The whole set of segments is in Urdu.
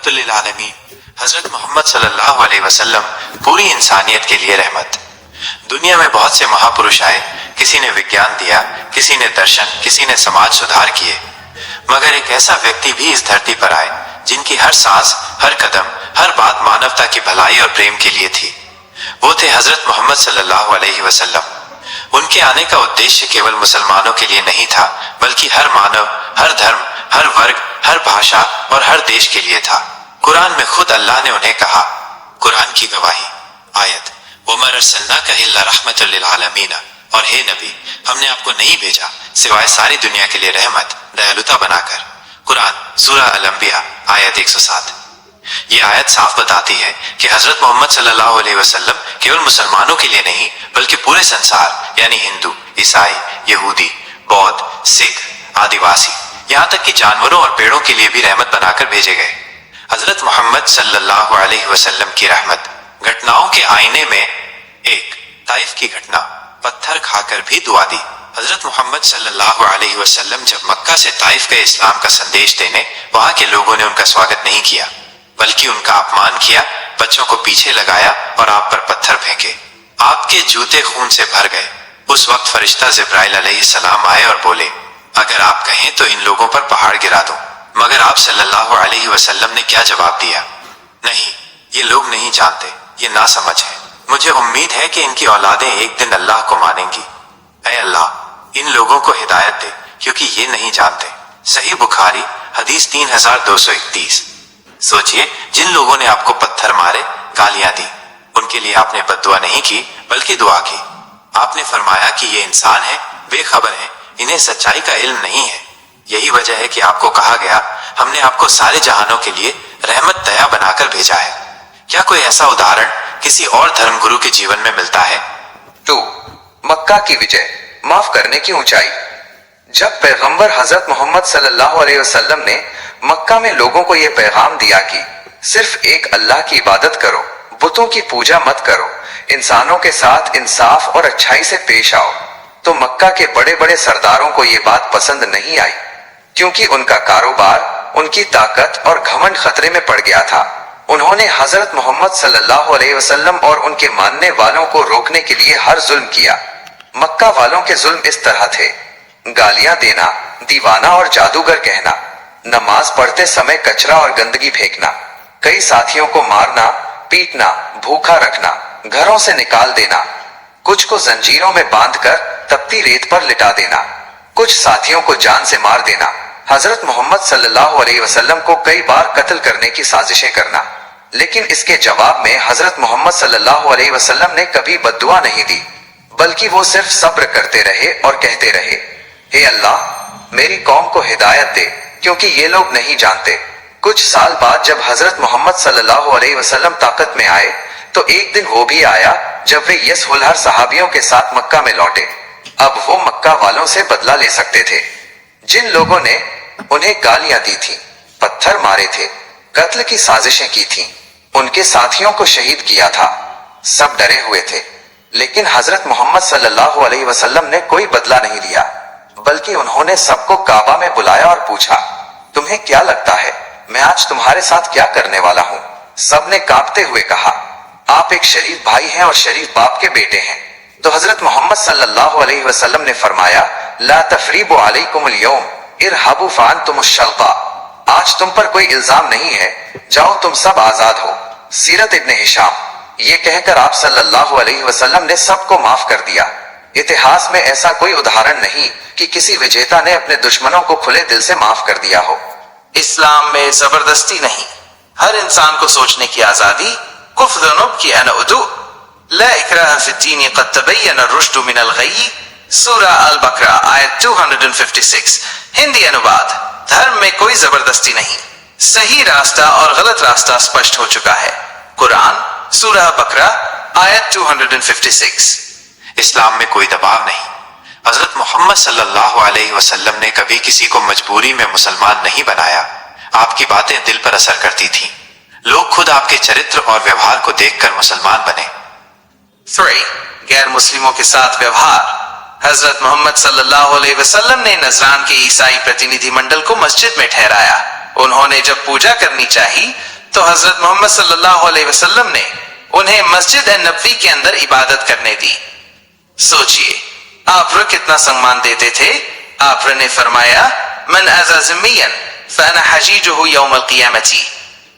رحمت للعالمین، حضرت محمد صلی اللہ علیہ وسلم پوری انسانیت کے لیے رحمت۔ دنیا میں بہت سے مہاپروش آئے، کسی نے وگیان دیا، کسی نے درشن، کسی نے سماج سدھار کیے، مگر ایک ایسا ویکتی بھی اس دھرتی پر آئے جن کی ہر سانس، ہر قدم، ہر بات مانوتا کی بھلائی اور پریم کے لیے تھی۔ وہ تھے حضرت محمد صلی اللہ علیہ وسلم۔ ان کے آنے کا ادیشیہ کیول مسلمانوں کے لیے نہیں تھا، بلکہ ہر مانو، ہر دھرم، ہر ورگ، ہر بھاشا اور ہر دیش کے لیے تھا۔ قرآن میں خود اللہ نے انہیں کہا، قرآن کی گواہی، آیت وَمَا أَرْسَلْنَاكَ إِلَّا رَحْمَةً لِلْعَالَمِينَ، اور ہے نبی، ہم نے آپ کو نہیں بھیجا سوائے ساری دنیا کے لیے رحمت، دیالوتا بنا کر۔ قرآن سورہ الانبیاء آیت 107۔ یہ آیت صاف بتاتی ہے کہ حضرت محمد صلی اللہ علیہ وسلم کیول مسلمانوں کے لیے نہیں بلکہ پورے سنسار یعنی ہندو، عیسائی، یہودی، بودھ، سکھ، آدیواسی، یہاں تک کہ جانوروں اور پیڑوں کے لیے بھی رحمت بنا کر بھیجے گئے۔ حضرت محمد صلی اللہ علیہ وسلم کی رحمت۔ گھٹناؤں کے آئینے میں ایک طائف کی گھٹنا، پتھر کھا کر بھی دعا دی۔ حضرت محمد صلی اللہ علیہ وسلم جب مکہ سے طائف گئے اسلام کا سندیش دینے، وہاں کے لوگوں نے ان کا سواگت نہیں کیا بلکہ ان کا اپمان کیا، بچوں کو پیچھے لگایا اور آپ پر پتھر پھینکے۔ آپ کے جوتے خون سے بھر گئے۔ اس وقت فرشتہ جبرائیل علیہ السلام آئے اور بولے، اگر آپ کہیں تو ان لوگوں پر پہاڑ گرا دو۔ مگر آپ صلی اللہ علیہ وسلم نے کیا جواب دیا؟ نہیں، یہ لوگ نہیں جانتے، یہ ناسمجھ ہے۔ مجھے امید ہے کہ ان کی اولادیں ایک دن اللہ کو مانیں گی۔ اے اللہ، ان لوگوں کو ہدایت دے کیونکہ یہ نہیں جانتے۔ صحیح بخاری حدیث 3231۔ سوچئے، جن لوگوں نے آپ کو پتھر مارے، گالیاں دی، ان کے لیے آپ نے بد دعا نہیں کی بلکہ دعا کی۔ آپ نے فرمایا کہ یہ انسان ہے، بے خبر ہیں، انہیں سچائی کا علم نہیں ہے۔ یہی وجہ ہے کہ آپ کو کہا گیا، ہم نے آپ کو سارے جہانوں کے لیے رحمت دیا بنا کر بھیجا ہے۔ کیا کوئی ایسا ادھارن کسی اور دھرم گرو کے جیون میں ملتا ہے؟ 2. مکہ کی وجے، معاف کرنے کی اونچائی۔ جب پیغمبر حضرت محمد صلی اللہ علیہ وسلم نے مکہ میں لوگوں کو یہ پیغام دیا کہ صرف ایک اللہ کی عبادت کرو، بتوں کی پوجا مت کرو، انسانوں کے ساتھ انصاف اور اچھائی سے پیش آؤ، تو مکہ کے بڑے بڑے سرداروں کو یہ بات پسند نہیں آئی، کیونکہ ان کا کاروبار، ان کی طاقت اور گھمنڈ خطرے میں پڑ گیا تھا۔ انہوں نے حضرت محمد صلی اللہ علیہ وسلم اور ان کے ماننے والوں کو روکنے کے لیے ہر ظلم کیا۔ مکہ والوں کے ظلم اس طرح تھے: گالیاں دینا، دیوانہ اور جادوگر کہنا، نماز پڑھتے سمے کچرا اور گندگی پھینکنا، کئی ساتھیوں کو مارنا، پیٹنا، بھوکا رکھنا، گھروں سے نکال دینا، کچھ کو زنجیروں میں باندھ کر تپتی ریت پر لٹا دینا، کچھ ساتھیوں کو جان سے مار دینا، حضرت محمد صلی اللہ علیہ وسلم کو کئی بار قتل کرنے کی سازشیں کرنا۔ لیکن اس کے جواب میں حضرت محمد صلی اللہ علیہ وسلم نے کبھی بد دعا نہیں دی، بلکہ وہ صرف صبر کرتے رہے اور کہتے رہے، اے اللہ، میری قوم کو ہدایت دے کیونکہ یہ لوگ نہیں جانتے۔ کچھ سال بعد جب حضرت محمد صلی اللہ علیہ وسلم طاقت میں آئے تو ایک دن وہ بھی آیا جب وہ یس ہلہر صحابیوں کے ساتھ مکہ میں لوٹے۔ اب وہ مکہ والوں سے بدلہ لے سکتے تھے۔ جن لوگوں نے انہیں گالیاں دی تھیں، پتھر مارے تھے، قتل کی سازشیں کی تھیں، ان کے ساتھیوں کو شہید کیا تھا، سب ڈرے ہوئے تھے۔ لیکن حضرت محمد صلی اللہ علیہ وسلم نے کوئی بدلہ نہیں لیا، بلکہ انہوں نے سب کو کعبہ میں بلایا اور پوچھا، تمہیں کیا لگتا ہے میں آج تمہارے ساتھ کیا کرنے والا ہوں؟ سب نے کانپتے ہوئے کہا، آپ ایک شریف بھائی ہیں اور شریف باپ کے بیٹے ہیں۔ تو حضرت محمد صلی اللہ علیہ وسلم نے فرمایا، لا تفریب علیکم اليوم ارحبوا فانتم الشلقاء، آج تم پر کوئی الزام نہیں ہے، جاؤ تم سب آزاد ہو۔ سیرت ابن ہشام۔ یہ کہہ کر آپ صلی اللہ علیہ وسلم نے سب کو معاف کر دیا۔ اتہاس میں ایسا کوئی ادھارن نہیں کہ کسی وجیتا نے اپنے دشمنوں کو کھلے دل سے معاف کر دیا ہو۔ اسلام میں زبردستی نہیں، ہر انسان کو سوچنے کی آزادی۔ کف ذنوب کی انا ادو، لا اکراہ فی الدین قد تبین الرشد من الغی، سورہ البقرہ آیت 256۔ ہندی انواد، دھرم میں کوئی زبردستی نہیں، صحیح راستہ اور غلط راستہ اسپشٹ ہو چکا ہے۔ قرآن سورہ بقرہ آیت 256۔ اسلام میں کوئی دباؤ نہیں۔ حضرت محمد صلی اللہ علیہ وسلم نے کبھی کسی کو مجبوری میں مسلمان نہیں بنایا۔ آپ کی باتیں دل پر اثر کرتی تھیں، لوگ خود آپ کے چرتر اور ویوہار کو دیکھ کر مسلمان بنے۔ 3. غیر مسلموں کے ساتھ ویوہار۔ حضرت محمد صلی اللہ علیہ وسلم نے نذران کے عیسائی پرتیندھی منڈل کو مسجد میں ٹھہرایا۔ انہوں نے جب پوجا کرنی چاہی تو حضرت محمد صلی اللہ علیہ وسلم نے انہیں مسجد نبوی کے اندر عبادت کرنے دی۔ سوچئے آپ کتنا سنمان دیتے تھے۔ آپ نے فرمایا من اذى ذمیا فانا حجیجہ یوم القیامۃ،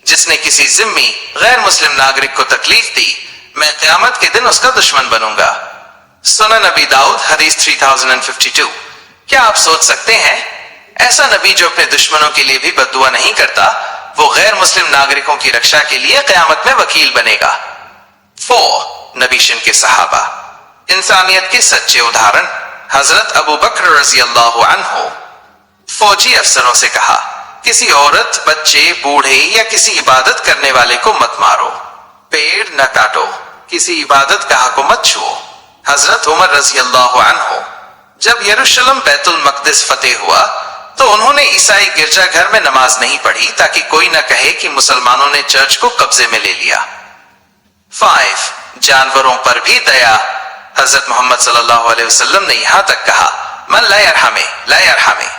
جس نے کسی ذمی غیر مسلم ناگرک کو تکلیف دی میں قیامت کے دن اس کا دشمن بنوں گا۔ سنن نبی داؤد حدیث 3052۔ کیا آپ سوچ سکتے ہیں ایسا نبی جو اپنے دشمنوں کے لیے بھی بد دعا نہیں کرتا، وہ غیر مسلم ناگرکوں کی رکشا کے لیے قیامت میں وکیل بنے گا۔ 4 نبی شن کے صحابہ، انسانیت کے سچے ادھارن۔ حضرت ابو بکر رضی اللہ عنہ فوجی افسروں سے کہا کسی عورت، بچے، بوڑھے یا کسی عبادت کرنے والے کو مت مارو، پیڑ نہ کاٹو، کسی عبادت گاہ کو مت چھوؤ۔ حضرت عمر رضی اللہ عنہ جب یروشلم بیت المقدس فتح ہوا تو انہوں نے عیسائی گرجا گھر میں نماز نہیں پڑھی تاکہ کوئی نہ کہے کہ مسلمانوں نے چرچ کو قبضے میں لے لیا۔ 5 جانوروں پر بھی دیا۔ حضرت محمد صلی اللہ علیہ وسلم نے یہاں تک کہا من لا یرحمہ لا یرحمہ،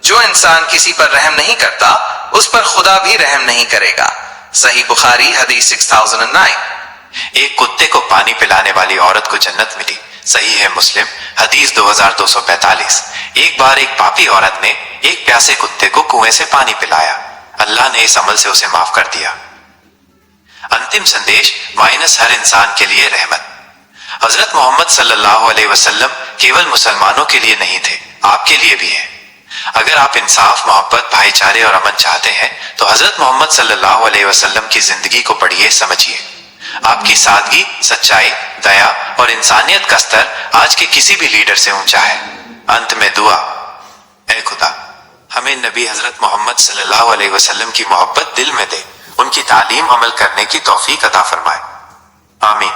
جو انسان کسی پر رحم نہیں کرتا اس پر خدا بھی رحم نہیں کرے گا۔ صحیح بخاری حدیث 6009۔ ایک کتے کو پانی پلانے والی عورت کو جنت ملی۔ صحیح ہے مسلم حدیث 2245۔ ایک بار ایک پاپی عورت نے ایک پیاسے کتے کو کنویں سے پانی پلایا، اللہ نے اس عمل سے اسے معاف کر دیا۔ انتم سندیش مائنس ہر انسان کے لیے رحمت۔ حضرت محمد صلی اللہ علیہ وسلم کیول مسلمانوں کے لیے نہیں تھے، آپ کے لیے بھی ہیں۔ اگر آپ انصاف، محبت، بھائی چارے اور امن چاہتے ہیں تو حضرت محمد صلی اللہ علیہ وسلم کی زندگی کو پڑھیے، سمجھیے۔ آپ کی سادگی، سچائی، دیا اور انسانیت کا استر آج کے کسی بھی لیڈر سے اونچا ہے۔ انت میں دعا، اے خدا ہمیں نبی حضرت محمد صلی اللہ علیہ وسلم کی محبت دل میں دے، ان کی تعلیم عمل کرنے کی توفیق عطا فرمائے، آمین۔